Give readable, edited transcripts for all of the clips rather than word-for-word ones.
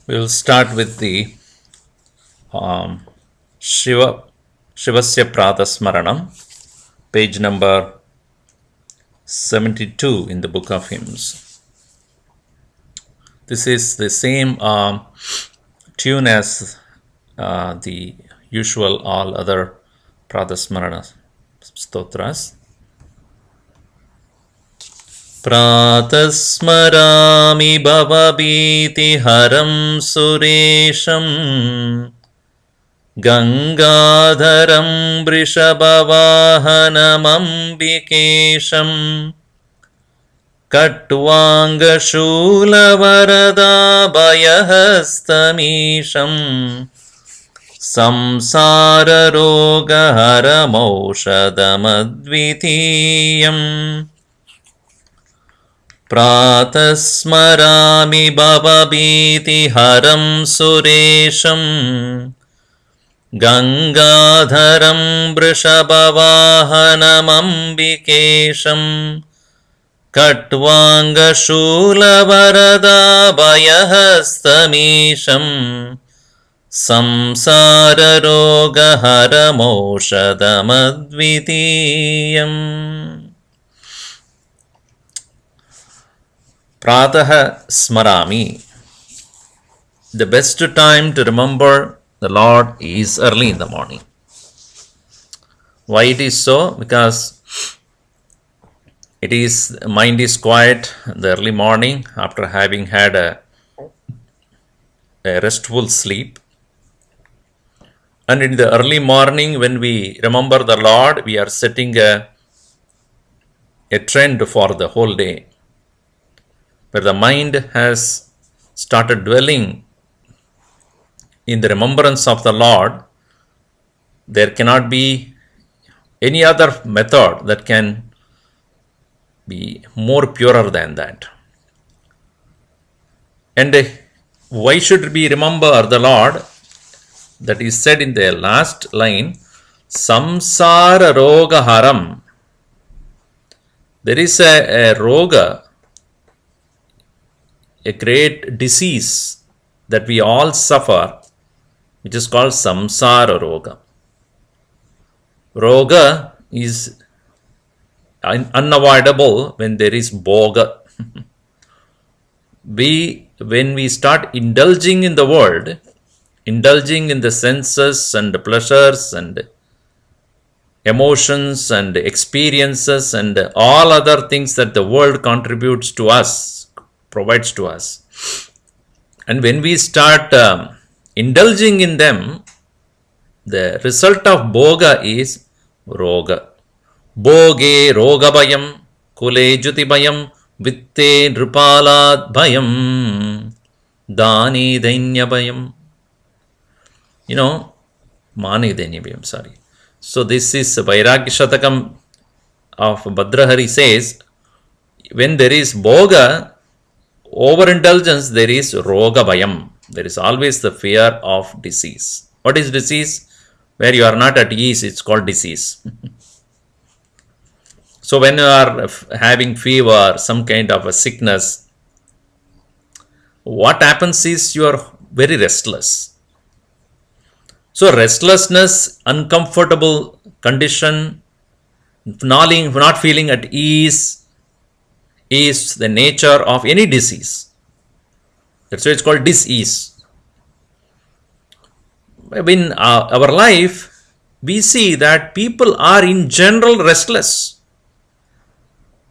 We'll start with the Shivasya Pratasmaranam, page number 72 in the Book of Hymns. This is the same tune as the usual all other Pratasmarana stotras. Pratasmarami bhavabhiti haram suresham Gangadharam Vrishabhavanamambikesham Katvanga Shulavarada Bhayahastamisham Samsara Roga Haramaushadamadvitiyam Pratasmarami bhavabhiti haram suresham Gangadharam Vrishabhavanamambikesham Katvanga Shulavarada Bhayahastamisham Samsara Roga Haramaushadamadvitiyam. Prataha Smarami. The best time to remember the Lord is early in the morning. Why it is so? Because mind is quiet in the early morning after having had a restful sleep. And in the early morning when we remember the Lord, we are setting a trend for the whole day, where the mind has started dwelling in the remembrance of the Lord. There cannot be any other method that can be more purer than that. And why should we remember the Lord? That is said in the last line, Samsara Roga Haram. There is a roga, a great disease that we all suffer, which is called Samsara Roga. Roga is unavoidable when there is Bhoga. When we start indulging in the world, indulging in the senses and the pleasures and emotions and experiences and all other things that the world contributes to us, provides to us, and when we start indulging in them, the result of Bhoga is Roga. Bhoge Roga Bhayam Kule Juti Bhayam Vitte Nripalad Bhayam Dani Dainya Bhayam. Mani Dainya Bhayam, sorry. So this is Vairagya Shatakam of Bhadrahari says, when there is Bhoga, overindulgence, there is Roga Bhayam. There is always the fear of disease. What is disease? Where you are not at ease, it's called disease. So when you are having fever, some kind of a sickness, what happens is you are very restless. So restlessness, uncomfortable condition, not feeling at ease is the nature of any disease. That's why it's called disease. In our life, we see that people are in general restless.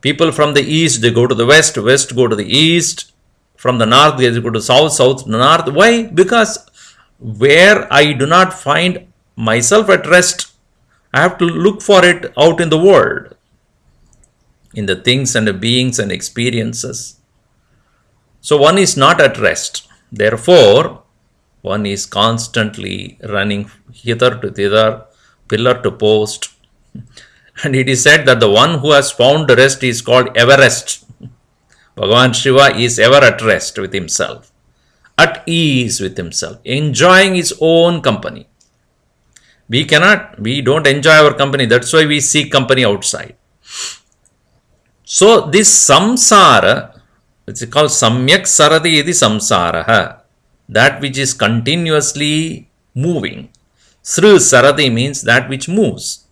People from the east, they go to the west, west go to the east. From the north, they go to south, south to north. Why? Because where I do not find myself at rest, I have to look for it out in the world, in the things and the beings and experiences. So one is not at rest. Therefore, one is constantly running hither to thither, pillar to post. And it is said that the one who has found rest is called Everest. Bhagavan Shiva is ever at rest with himself, at ease with himself, enjoying his own company. We don't enjoy our company. That's why we seek company outside. So this samsara, which is called samyak sarati iti samsaraha. that which is continuously moving. Sru sarati means that which moves.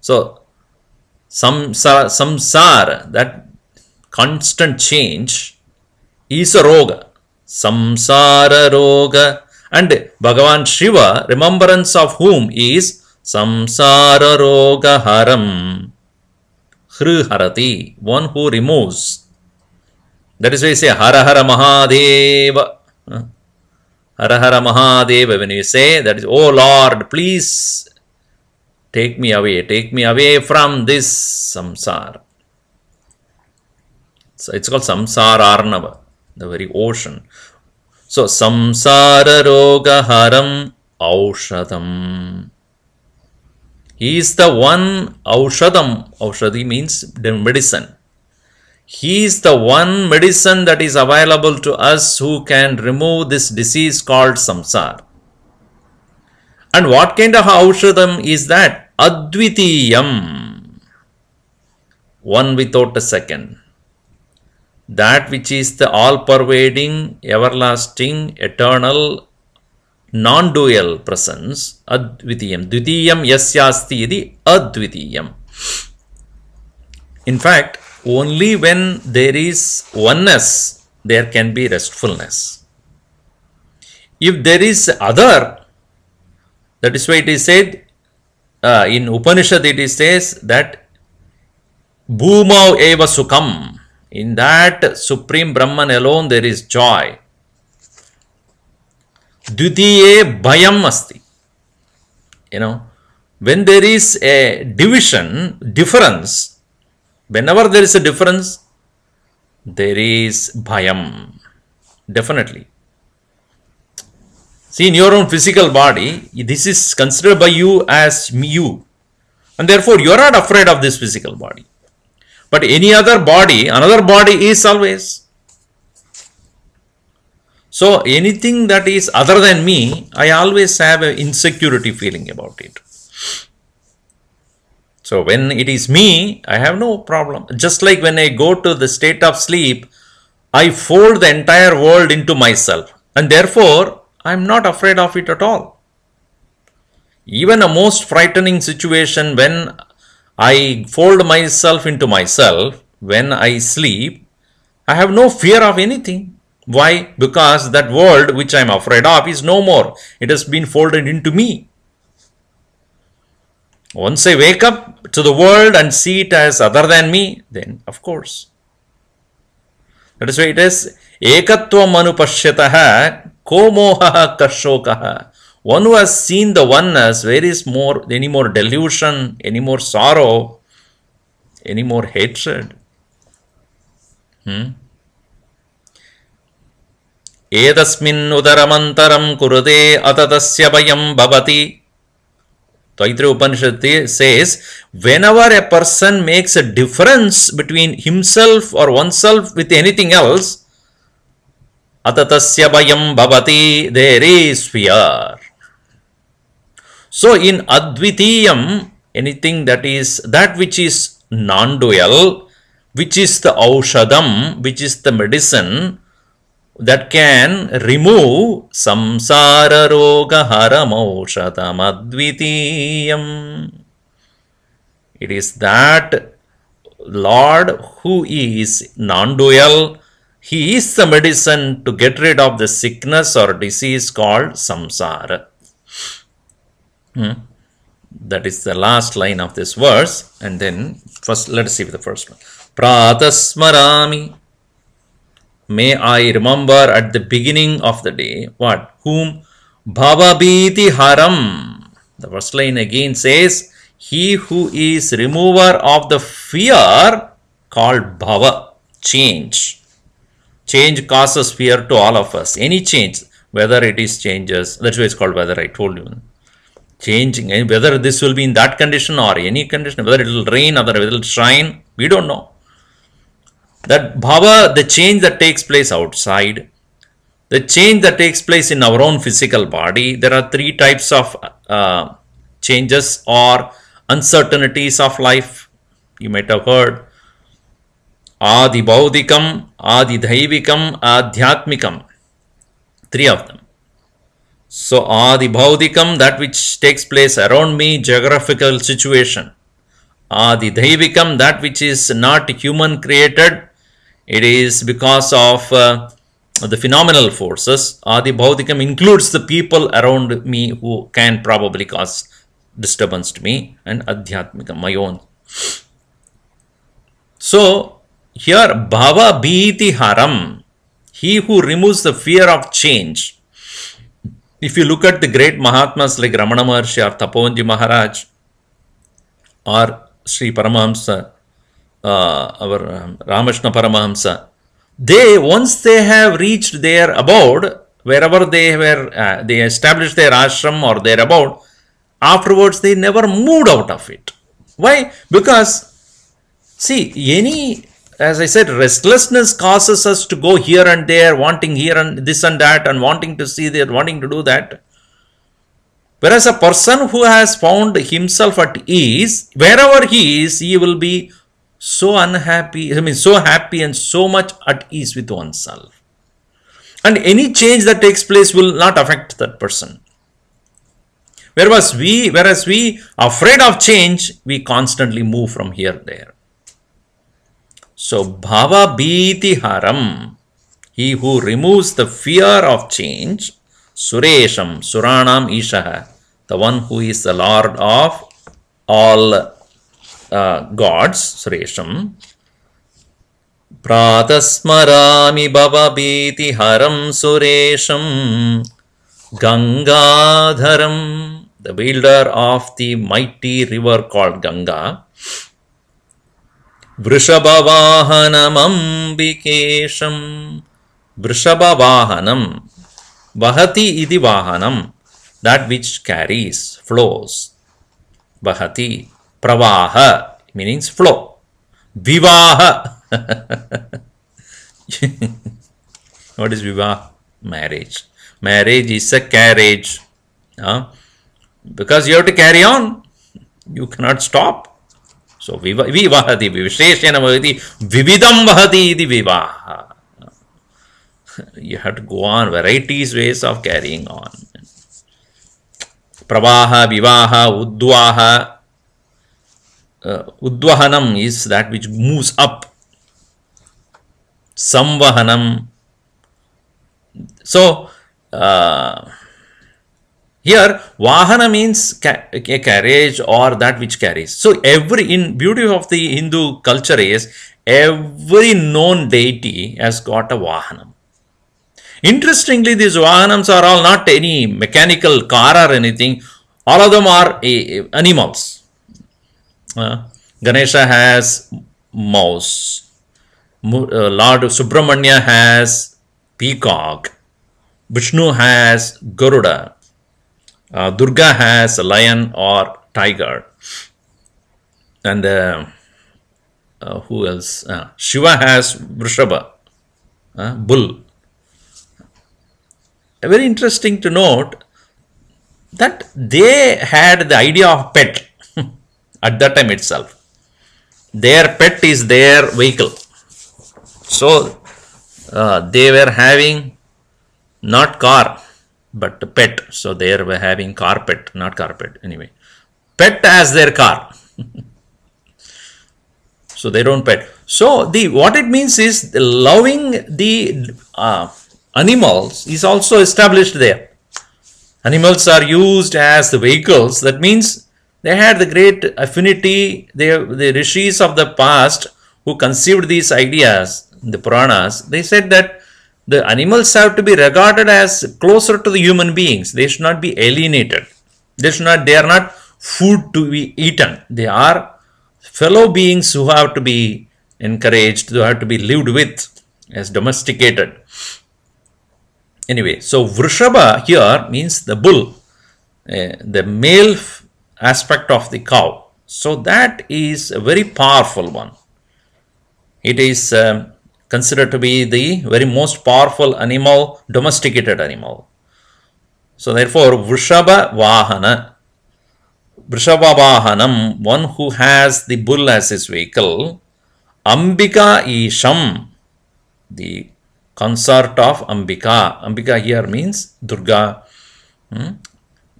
So, samsara, that constant change, is a roga. Samsara roga. And Bhagavan Shiva, remembrance of whom is samsara roga haram. Hru harati, one who removes. That is why you say Hara Hara Mahadeva. Hara Hara Mahadeva. When you say that is, oh Lord, please take me away from this samsara. So it's called samsara arnava, the very ocean. So samsara roga haram aushadam. He is the one aushadam. Aushadi means medicine. He is the one medicine that is available to us who can remove this disease called samsara. And what kind of aushadam is that? Advitiyam. One without a second. That which is the all-pervading, everlasting, eternal, non-dual presence. Advitiyam. Dvitiyam yasyasti iti advitiyam. In fact, only when there is oneness, there can be restfulness. If there is other, that is why it is said, in Upanishad it is says that Bhumau eva sukham. In that Supreme Brahman alone there is joy. Dvitiye bhayam asti. When there is a difference, whenever there is a difference, there is bhayam. Definitely. See, in your own physical body, this is considered by you as you. And therefore, you are not afraid of this physical body. But any other body, another body is always. So, anything that is other than me, I always have an insecurity feeling about it. So, when it is me, I have no problem. Just like when I go to the state of sleep, I fold the entire world into myself. And therefore, I am not afraid of it at all. Even a most frightening situation when I fold myself into myself, when I sleep, I have no fear of anything. Why? Because that world which I am afraid of is no more. It has been folded into me. Once I wake up to the world and see it as other than me, then of course. That is why it is ekatvam anupashyataha ko mohaha kashokaha. One who has seen the oneness, where is any more delusion, any more sorrow, any more hatred? Edasmin udaramantaram kurade atatasya bayam bhavati. Taittiriya Upanishad says, whenever a person makes a difference between himself or oneself with anything else, atatasya bayam bhavati, there is fear. So in Advitiyam, anything that which is non-dual, which is the aushadam, which is the medicine that can remove samsara roga haram aushadam advitiyam. It is that Lord who is non-dual. He is the medicine to get rid of the sickness or disease called samsara. That is the last line of this verse. And then first let us see the first one. Pratasmarami. May I remember at the beginning of the day, what? Whom? Bhavabhiti haram. The first line again says, he who is remover of the fear called bhava, change. Change causes fear to all of us. Any change, whether it is changes, that's why it's called weather, I told you. Changing, whether this will be in that condition or any condition, whether it will rain or whether it will shine, we don't know. That bhava, the change that takes place outside, the change that takes place in our own physical body, there are three types of changes or uncertainties of life. You might have heard Adi Bhaudikam, Adi Dhaivikam, Adhyatmikam. Three of them. So Adi Bhaudikam, that which takes place around me, geographical situation. Adi Daivikam, that which is not human created, it is because of the phenomenal forces. Adi Bhaudikam includes the people around me who can probably cause disturbance to me, and Adhyatmikam, my own. So here Bhava Bhiti Haram, he who removes the fear of change. If you look at the great Mahatmas like Ramana Maharshi or Tapovanji Maharaj or Sri Paramahamsa, our Ramashna Paramahamsa, once they have reached their abode, wherever they were, they established their ashram or their abode, afterwards they never moved out of it. Why? Because, see, as I said, restlessness causes us to go here and there, wanting here and this and that, and wanting to see that, wanting to do that. Whereas a person who has found himself at ease, wherever he is, he will be so unhappy, so happy and so much at ease with oneself. And any change that takes place will not affect that person. Whereas we afraid of change, we constantly move from here to there. So, Bhava Bhiti Haram, he who removes the fear of change, Suresham, Suranam Ishaha, the one who is the Lord of all gods, Suresham. Pratasmarami Bhava Bhiti Haram Suresham, Gangadharam, the builder of the mighty river called Ganga. Vrishabhavahanam Ambikesham, Vrishabhavahanam, Vahati idi Vahanam, that which carries, flows. Vahati, Pravaha, means flow. Vivaha. What is Vivaha? Marriage. Marriage is a carriage. Because you have to carry on. You cannot stop. So, vivahati, vivisheshena vahati, vividam vahati iti vivaha. You have to go on, varieties ways of carrying on. Pravaha, vivaha, udvaha. Udvahanam is that which moves up. Samvahanam. So, here, Vahana means a carriage or that which carries. So, beauty of the Hindu culture is every known deity has got a Vahanam. Interestingly, these Vahanams are all not any mechanical car or anything. All of them are animals. Ganesha has mouse. Lord Subramanya has peacock. Vishnu has Garuda. Durga has a lion or tiger. And who else? Shiva has Vrishabha, bull. Very interesting to note that they had the idea of pet at that time itself. Their pet is their vehicle. So they were having not car, but pet. So they were having carpet, not carpet. Anyway, pet as their car. So they don't pet. So what it means is loving the animals is also established there. Animals are used as the vehicles. That means they had the great affinity. The rishis of the past who conceived these ideas, the Puranas, they said that the animals have to be regarded as closer to the human beings. They should not be alienated. They are not food to be eaten. They are fellow beings who have to be encouraged, who have to be lived with as domesticated. Anyway, so Vrishabha here means the bull, the male aspect of the cow. So that is a very powerful one. It is considered to be the very most powerful animal, domesticated animal. So therefore, Vrishabha Vahana, Vrishabha Vahanam, one who has the bull as his vehicle. Ambika Isham, the consort of Ambika. Ambika here means Durga.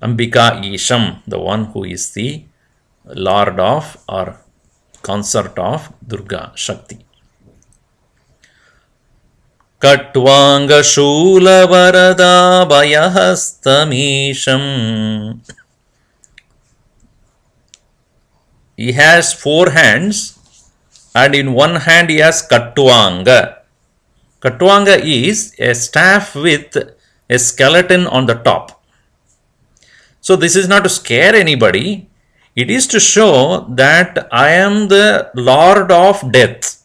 Ambika Isham, the one who is the Lord of or consort of Durga Shakti. Katvanga Shula Varada Bhayahastamisham. He has 4 hands, and in one hand he has Katvanga. Katvanga is a staff with a skeleton on the top. So this is not to scare anybody. It is to show that I am the Lord of death.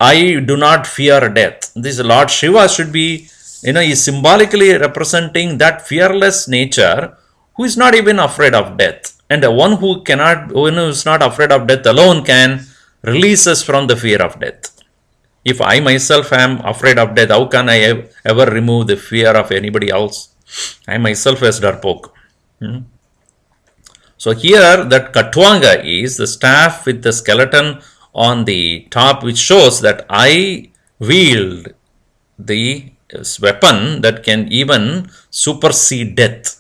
I do not fear death. This Lord Shiva should be, is symbolically representing that fearless nature who is not even afraid of death. And the one who is not afraid of death alone can release us from the fear of death. If I myself am afraid of death, how can I ever remove the fear of anybody else? I myself as Darpok. So here that Katvanga is the staff with the skeleton on the top, which shows that I wield the weapon that can even supersede death.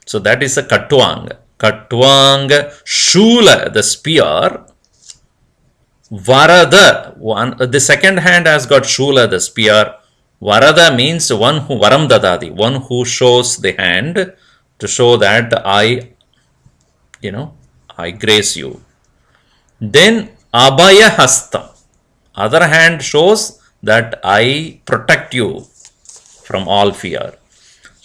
So that is a Katvanga. Katvanga Shula, the spear. Varada, the second hand has got Shula, the spear. Varada means one who, Varam Dadadi, one who shows the hand to show that I grace you. Then Abhaya Hasta, other hand shows that I protect you from all fear.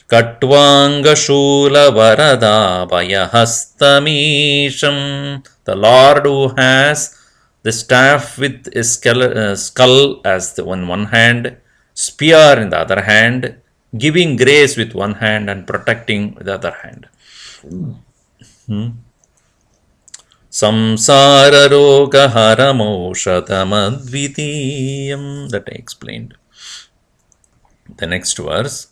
Katvanga Shula Varada Abhaya Hastamisham, the Lord who has the staff with a skull as the one hand, spear in the other hand, giving grace with one hand and protecting with the other hand. Samsara roga haramaushadamadvitiyam, that I explained. The next verse.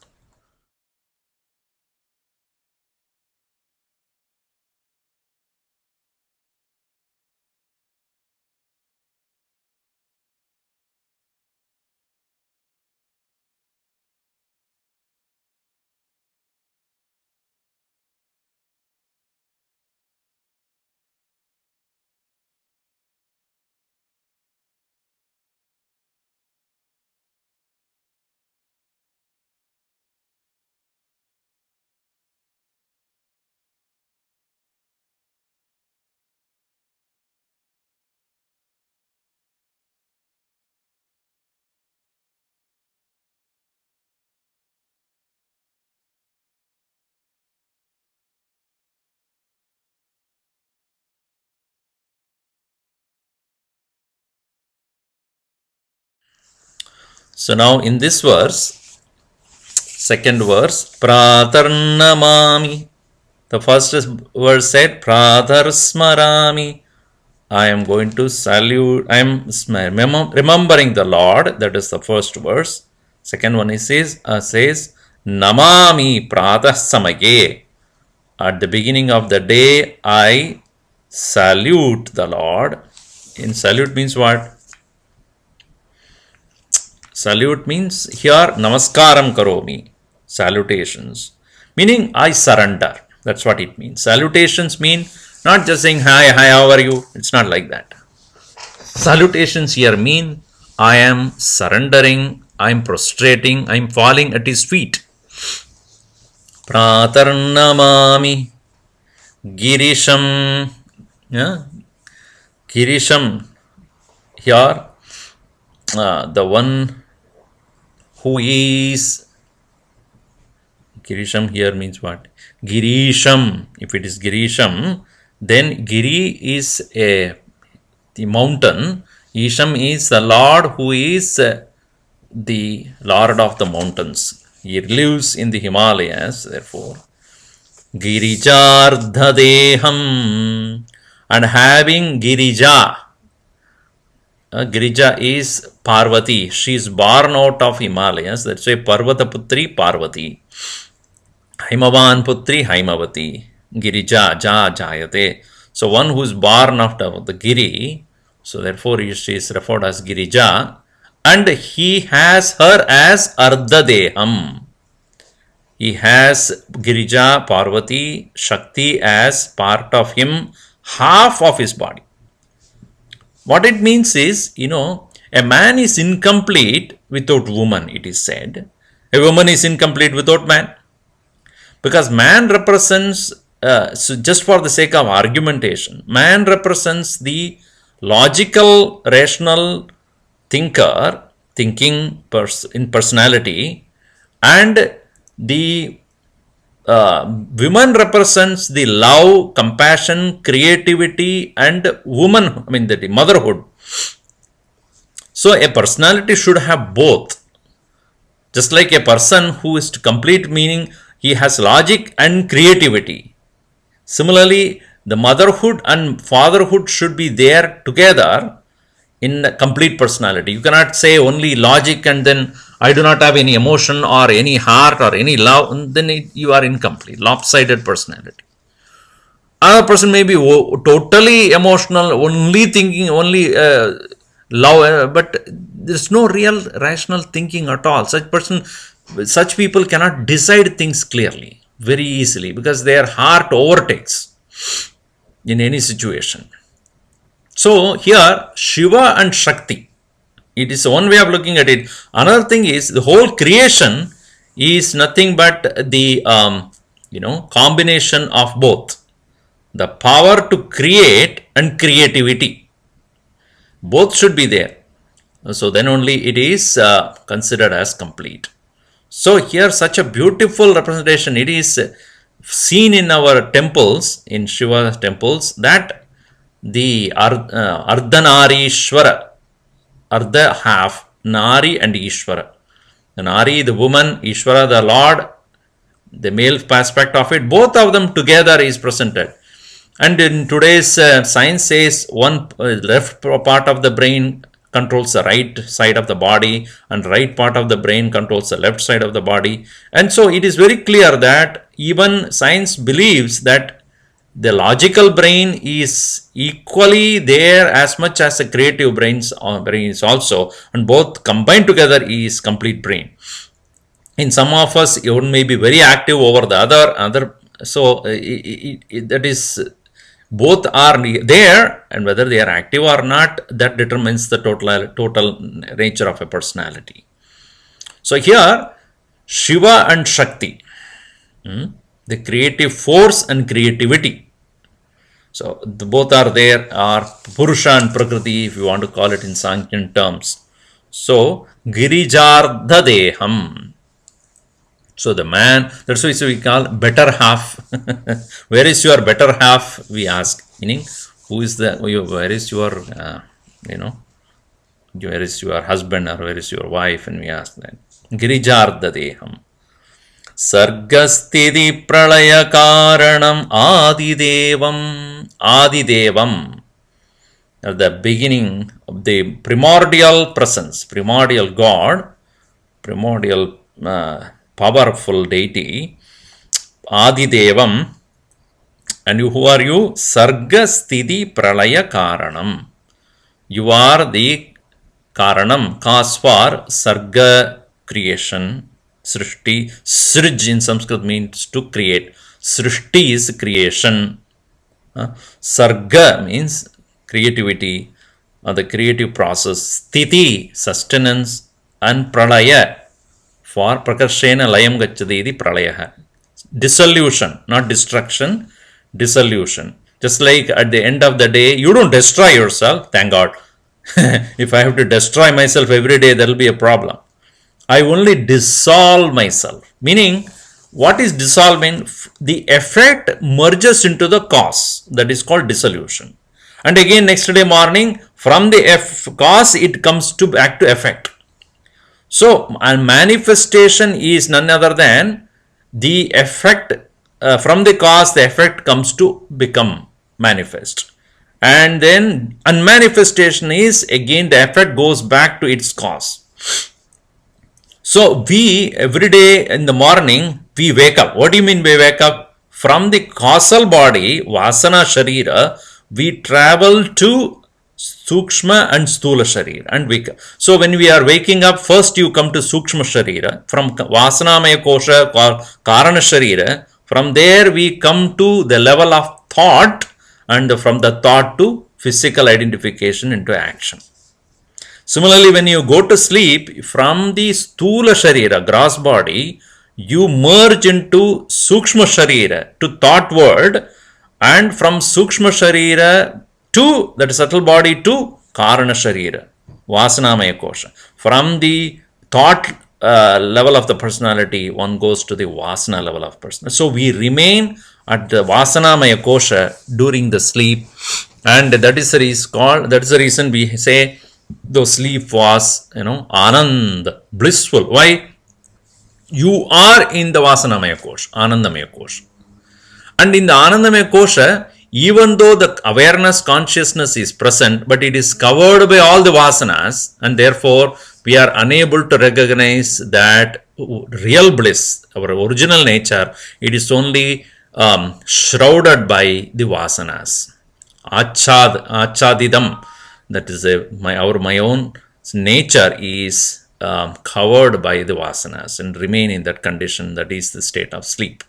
So now in this verse, second verse, Pratarnamami. The first verse said, Pratarsmarami. I am going to salute, I am remembering the Lord. That is the first verse. Second one says Namami Pratah Samage. At the beginning of the day, I salute the Lord. In salute means what? Salute means here Namaskaram Karomi. Salutations. Meaning I surrender. That's what it means. Salutations mean not just saying hi, how are you? It's not like that. Salutations here mean I am surrendering, I am prostrating, I am falling at his feet. Pratarnamami Girisham. Girisham here, the one who is, Girisham here means what? Girisham. If it is Girisham, then Giri is the mountain. Isham is the Lord who is the Lord of the mountains. He lives in the Himalayas, therefore. Girijardhadeham. And having Girija. Girija is Parvati. She is born out of Himalayas. That's why Parvataputri Parvati. Himavan Putri Haimavati. Girija Jayate. So one who is born after the Giri. So therefore she is referred as Girija. and he has her as Ardhadeham. He has Girija, Parvati, Shakti as part of him, half of his body. What it means is, a man is incomplete without woman, it is said. A woman is incomplete without man. Because man represents, so just for the sake of argumentation, man represents the logical, rational thinker, thinking in personality, and the woman represents the love, compassion, creativity, and the motherhood. So a personality should have both. Just like a person who is complete, meaning he has logic and creativity. Similarly, the motherhood and fatherhood should be there together in a complete personality. You cannot say only logic and then I do not have any emotion or any heart or any love, and then you are incomplete, lopsided personality. Another person may be totally emotional, only thinking, only love, but there is no real rational thinking at all. Such people cannot decide things clearly, very easily, because their heart overtakes in any situation. So here, Shiva and Shakti, it is one way of looking at it. Another thing is the whole creation is nothing but the combination of both. The power to create and creativity. Both should be there. So then only it is considered as complete. So here such a beautiful representation. It is seen in our temples, in Shiva temples, that the Ardhanarishwara, Ardha half, Nari and Ishwara. The Nari, the woman, Ishwara, the Lord, the male aspect of it, both of them together is presented. And in today's science says one left part of the brain controls the right side of the body and right part of the brain controls the left side of the body. And so it is very clear that even science believes that the logical brain is equally there as much as the creative brain is also, and both combined together is complete brain. In some of us, one may be very active over the other. So that is, both are there, and whether they are active or not, that determines the total nature of a personality. So here, Shiva and Shakti, the creative force and creativity. So both are there, are Purusha and Prakriti, if you want to call it in Sankhyan terms. So Girijardhadeham. So the man, that's why we call better half. Where is your better half? We ask. Meaning, where is your, where is your husband or where is your wife? And we ask that. Girijardhadeham. Sargasthiti pralaya karanam Adidevam. At the beginning of the primordial presence, primordial God, primordial powerful deity, Adidevam. And who are you? Sargasthiti pralaya karanam. You are the karanam, cause for sarga, creation. Srishti, Srij in Sanskrit means to create. Srishti is creation. Sarga means creativity, or the creative process. Sthiti, sustenance, and pralaya, for prakarshena layam gacchati iti pralayaha. Dissolution, not destruction, dissolution. Just like at the end of the day, you don't destroy yourself, thank God. If I have to destroy myself every day, there will be a problem. I only dissolve myself. Meaning, what is dissolving? The effect merges into the cause. That is called dissolution. And again, next day morning, from the cause, it comes back to effect. So, a manifestation is none other than the effect. From the cause, the effect comes to become manifest. And then, unmanifestation is, again, the effect goes back to its cause. So, we, every day in the morning, we wake up. What do you mean we wake up? From the causal body, Vasana Sharira, we travel to Sukshma and Sthula Sharira and wake up. So when we are waking up, first you come to Sukshma Sharira, from Vasanamaya Kosha, Karana Sharira. From there we come to the level of thought, and from the thought to physical identification into action. Similarly, when you go to sleep, from the Sthula Sharira, gross body, you merge into Sukshma Sharira, to thought world, and from Sukshma Sharira to that subtle body to Karana Sharira, Vasanamaya Kosha. From the thought level of the personality, one goes to the Vasana level of personality. So we remain at the Vasanamaya Kosha during the sleep, and that is the reason we say the sleep was, Anand, blissful. Why? You are in the Vasanamaya Kosha, Anandamaya Kosha. And in the Anandamaya Kosha, even though the awareness, consciousness is present, but it is covered by all the vasanas, and therefore we are unable to recognize that real bliss, our original nature. It is only shrouded by the vasanas. Achadidam, that is my own nature is covered by the vasanas and remain in that condition. That is the state of sleep.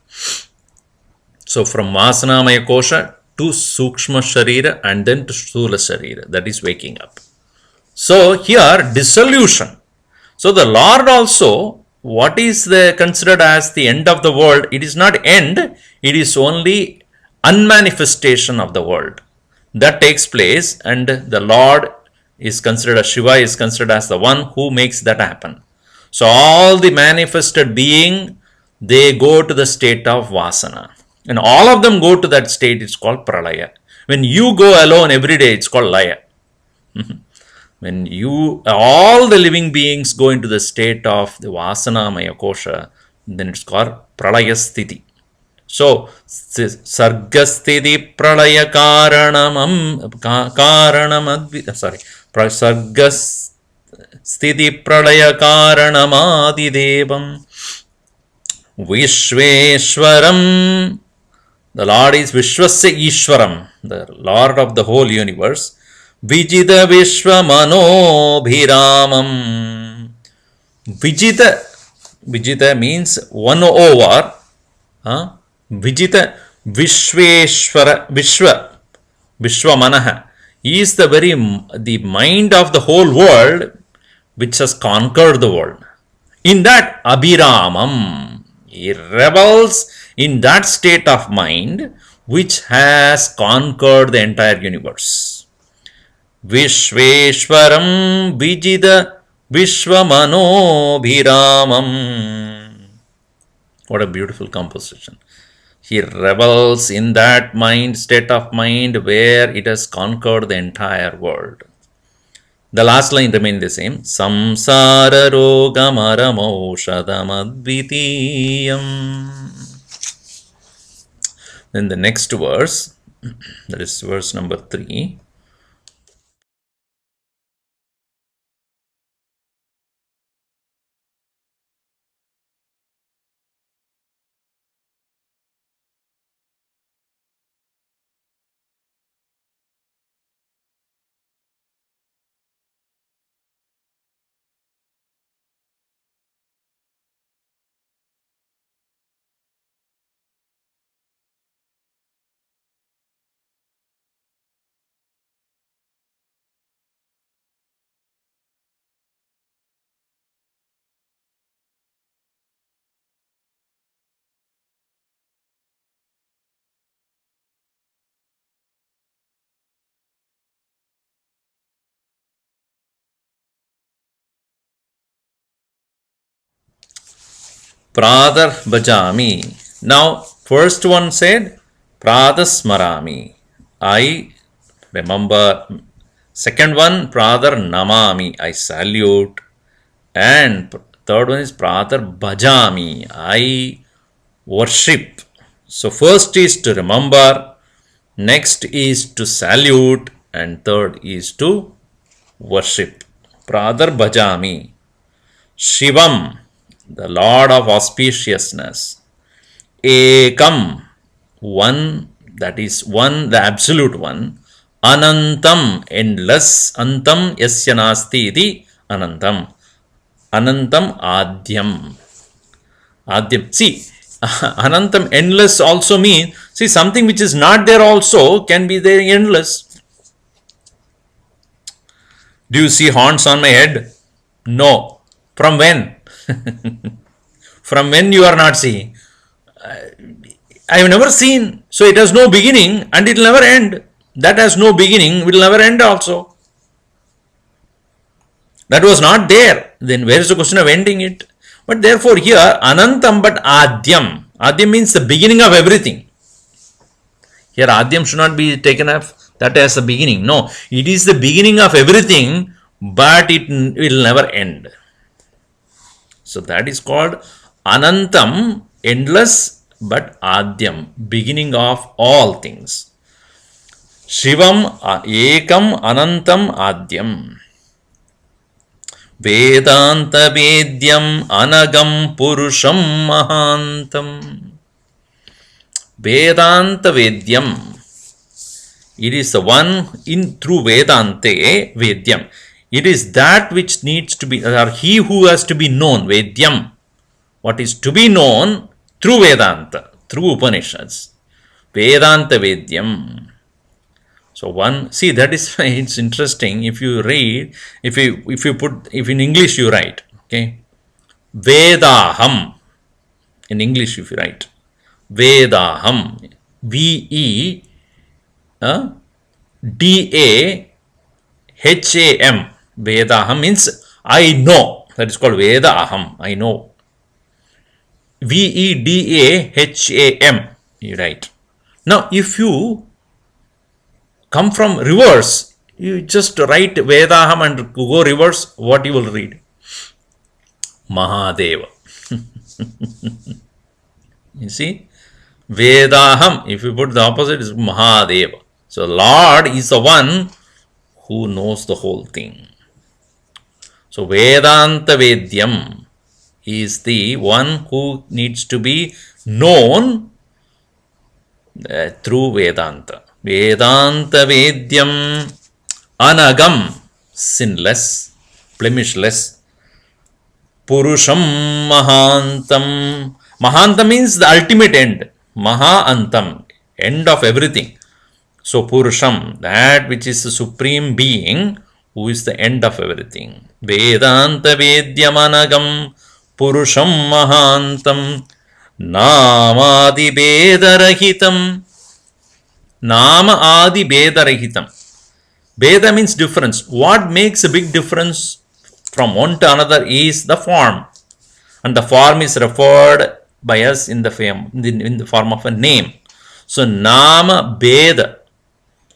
So from Vasanamaya Kosha to Sukshma Sharira and then to Sthula Sharira, that is waking up. So here dissolution. So the Lord also, what is considered as the end of the world? It is not end, it is only unmanifestation of the world. That takes place, and the Lord is considered as Shiva, is considered as the one who makes that happen. So all the manifested being, they go to the state of Vasana. And all of them go to that state, it's called Pralaya. When you go alone every day, it's called Laya. When all the living beings go into the state of the Vasanamaya Kosha, then it's called Pralaya Sthiti. So, Sargasthiti Pralaya Sargasthiti Pralaya Karanamadidevam Vishveshwaram. The Lord is Vishwasya Ishwaram, the Lord of the whole universe. Vijita Vishwamano Bhiramam. Vijita means won over. Vijita Vishveshwara Vishwamanaha. He is the mind of the whole world which has conquered the world. In that Abhiramam, he revels in that state of mind which has conquered the entire universe. Vishveshwaram Vijita Vishwamano Bhiramam. What a beautiful composition. He revels in that state of mind where it has conquered the entire world. The last line remains the same. Samsara rogamaramoshadamadvitiyam. Then the next verse, that is verse number 3. Pradar Bhajami. Now, first one said, Pradasmarami. I remember. Second one, Pradar Namami. I salute. And third one is Pradar Bhajami. I worship. So, first is to remember. Next is to salute. And third is to worship. Pradar Bhajami. Shivam, the Lord of auspiciousness. Ekam, one, that is one, the absolute one. Anantam, endless. Antam yasya nasti iti anantam. Anantam adyam. Adyam. See, anantam, endless also means, see, something which is not there also can be there endless. Do you see horns on my head? No. From when? From when you are not seeing? I have never seen. So it has no beginning and it will never end. That has no beginning, will never end also. That was not there. Then where is the question of ending it? But therefore here, anantam but adyam. Adyam means the beginning of everything. Here adyam should not be taken up that as the beginning. No, it is the beginning of everything, but it will never end. So that is called anantam, endless, but adyam, beginning of all things. Shivam ekam anantam adyam. Vedanta vedyam anagam purusham mahantam. Vedanta vedyam. It is the one in through Vedante, Vedyam. It is that which needs to be, or he who has to be known, Vedyam. What is to be known through Vedanta, through Upanishads. Vedanta Vedyam. So one, see, that is, it's interesting. If you read, if in English you write, okay, Vedaham. In English if you write, Vedaham, V-E-D-A-H-A-M. Vedaham means I know. That is called Vedaham. I know. V-E-D-A-H-A-M. You write. Now, if you come from reverse, you just write Vedaham and go reverse, what you will read? Mahadeva. You see? Vedaham, if you put the opposite, is Mahadeva. So, Lord is the one who knows the whole thing. So, Vedanta Vedyam is the one who needs to be known through Vedanta. Vedanta Vedyam Anagam, sinless, blemishless. Purusham Mahantam. Mahantam means the ultimate end. Mahantam, end of everything. So Purusham, that which is the supreme being, who is the end of everything. Vedanta Vedyamanagam Purusham Mahantam Namadi Bedarahitam. Nama Adi Bedarahitam. Beda means difference. What makes a big difference from one to another is the form. And the form is referred by us in the form of a name. So Nama Beda.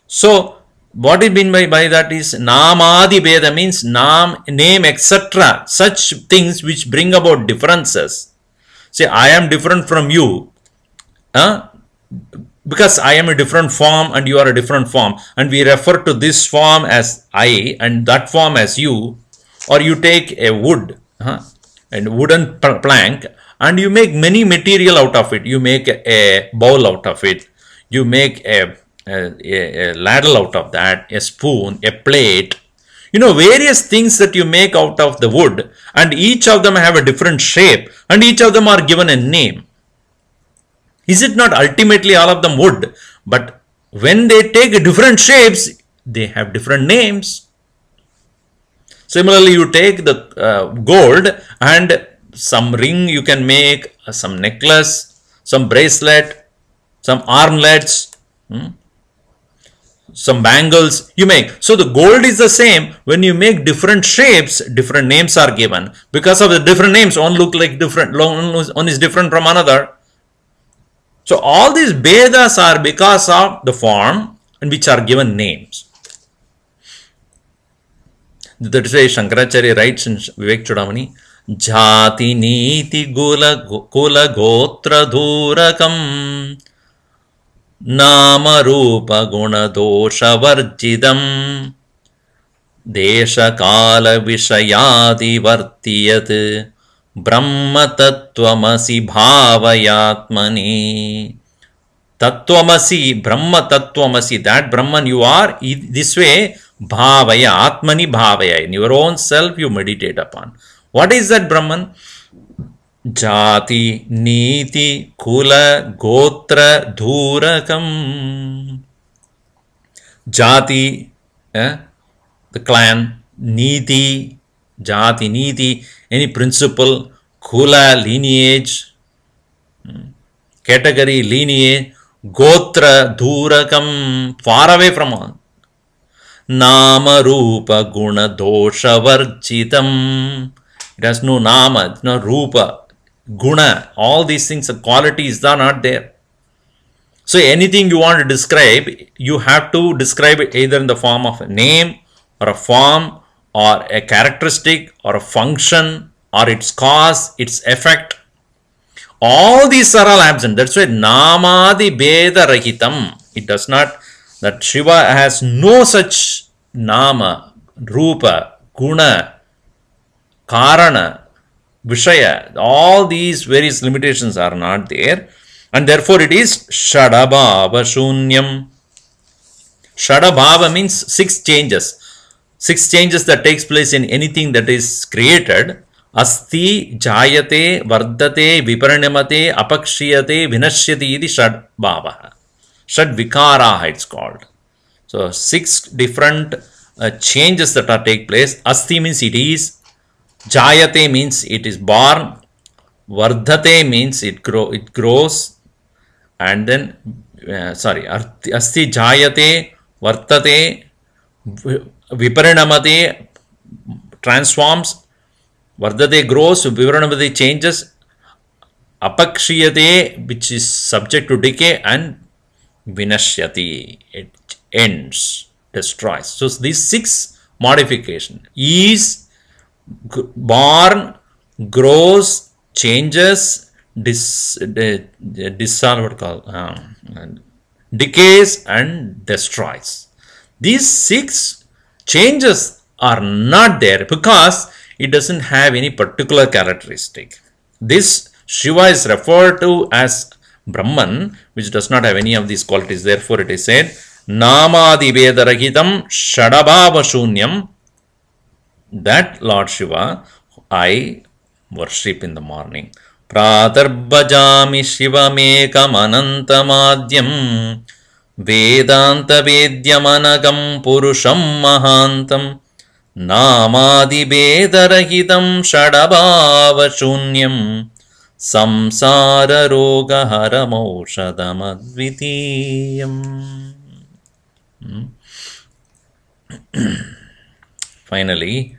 So what is meant by that is Namadi Beda means name, etc. Such things which bring about differences. Say, I am different from you. Because I am a different form and you are a different form. And we refer to this form as I and that form as you. Or you take a wood, and wooden plank, and you make many material out of it. You make a bowl out of it. You make a ladle out of that, a spoon, a plate. You know, various things that you make out of the wood, and each of them have a different shape, and each of them are given a name. Is it not ultimately all of them wood? But when they take different shapes, they have different names. Similarly, you take the gold and some ring you can make, some necklace, some bracelet, some armlets, some bangles you make. So the gold is the same. When you make different shapes, different names are given. Because of the different names, one look like different, one is different from another. So all these Vedas are because of the form and which are given names. That is why Shankaracharya writes in Vivek Chudamani, Jati Niti Kula Gotra Dhurakam Nama Rupa Guna Dosha Varjidam Desha Kala Vishayadi Vartiyat Brahma Tattvamasi Bhavayatmani Tattvamasi, Brahma Tattvamasi, that Brahman you are, this way, Bhavaya, Atmani Bhavaya, in your own self you meditate upon. What is that Brahman? Jati, Niti, Kula, Gotra, Dhurakam. Jati, the clan, Niti, Jati, Niti, any principle, Kula, lineage, category, lineage, Gotra, Dhurakam, far away from all. Nama, Rupa, Guna, Dosha, Varjitam. It has no Nama, no Rupa, Guna. All these things, the qualities are not there. So anything you want to describe, you have to describe it either in the form of a name or a form or a characteristic or a function or its cause, its effect. All these are all absent. That's why Namadi Beda Rahitam. It does not, that Shiva has no such Nama, Rupa, Guna, Karana, Vishaya. All these various limitations are not there. And therefore it is Shadabhava Shunyam. Shadabhava means 6 changes. 6 changes that takes place in anything that is created. Asti, Jayate, Vardate, Viparinamate, Apakshiyate, Vinashyati iti Shadbhava. Shadvikaraha it's called. So 6 different changes that are take place. Asti means it is. Jayate means it is born. Vardhate means it grows. And then, Asti Jayate, Vartate, Viparinamate, transforms, Vardate grows, Viparinamate changes, Apakshiyate, which is subject to decay, and Vinashyati, it ends, destroys. So these 6 modification is born, grows, changes, decays and destroys. These 6 changes are not there because it doesn't have any particular characteristic. This Shiva is referred to as Brahman, which does not have any of these qualities. Therefore, it is said, Namadi Vedarahitam Shadabhava Shunyam. That Lord Shiva I worship in the morning. Pratarbhajami Shivamekamantamadyam Vedanta Vedyamanagam Purusham Mahantam Namadi Vedarahitam Shadabhava Shunyam Samsara Roga Haramaushadam Advitiyam. Finally,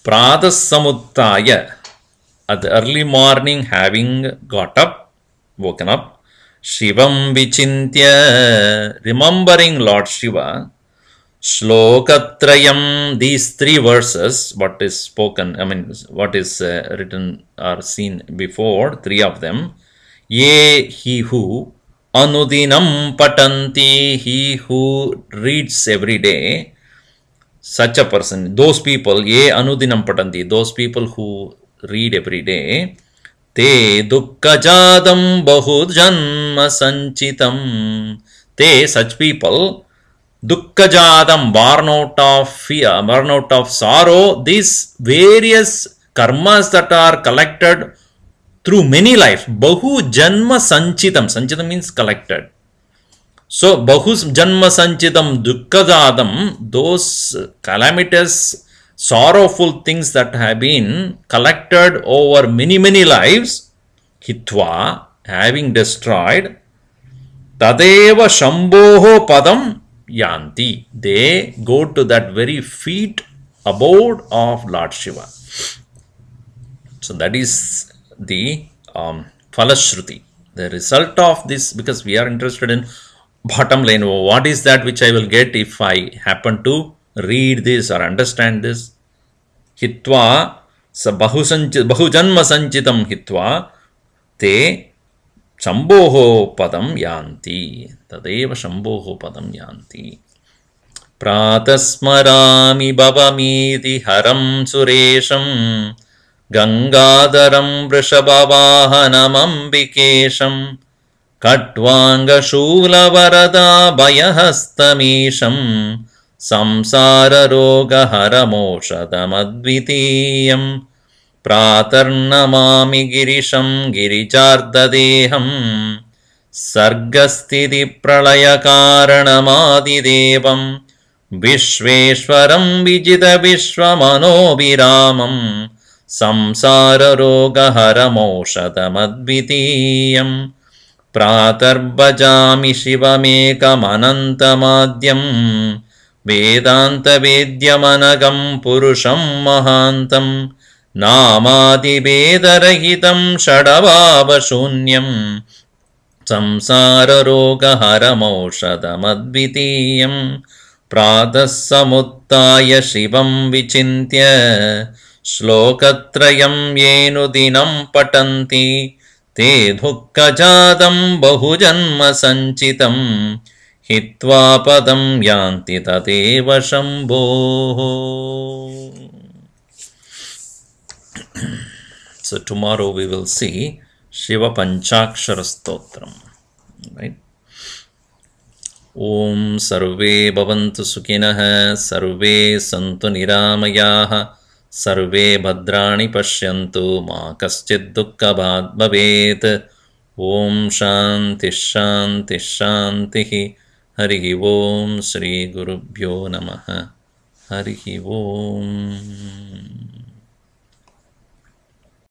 Pradasamuttaya, at the early morning, having got up, woken up, Shivam Vichintya, remembering Lord Shiva, Shlokatrayam, these 3 verses, what is spoken, what is written or seen before, 3 of them, Ye, he who, Anudinam Patanti, he who reads every day, such a person, those people, ye anudinam patanti, those people who read every day, te dukkajadam bahujanma sanchitam, te, such people, dukkajadam, born out of fear, born out of sorrow, these various karmas that are collected through many lives, bahujanma sanchitam, sanchitam means collected. So, Bahus Janma Sanchitam Dukkadadam, those calamitous, sorrowful things that have been collected over many lives, Hitva, having destroyed, Tadeva Shambhoho Padam Yanti. They go to that very feet abode of Lord Shiva. So that is the Falashruti. The result of this, because we are interested in bottom line, what is that which I will get if I happen to read this or understand this? Hitva bahujanma sanchitam hitva te Shambhoho padam yanti. Tadeva Shambhoho padam yanti. Pratasmarami bhavamiti haram suresham Gangadaram vrishabhavahanam ambikesham Katvanga shula varada bhayahastamisham Samsara roga haramoshadam advitiyam Pratarnamami girisham giricardadeham Sargasthiti pralaya karanamadidevam Vishveshwaram vijita vishwamanobhiramam Samsara roga haramoshadam advitiyam Pratarbhajami shivamekam anantamadyam Vedanta vedyamanagam purusham mahantam Namadi vedarahitam shadavavashunyam Samsara roga haramoshadam advitiyam Pratasamuttaya shivam vichintya Shlokatrayam yenu dinam patanti Te dhukkajadam bahujanma sanchitam Hitva padam yanti tadeva Shambhoho. So tomorrow we will see Shiva Panchakshara Stotram. Right? Om sarve bhavantu sukhinah, sarve santu niramayaha, sarve bhadrani pashyantu, ma kaschid dukkha bhavet. Om shanti shanti shanti. Harihi Om Shri Gurubhyo Namaha. Harihi Om.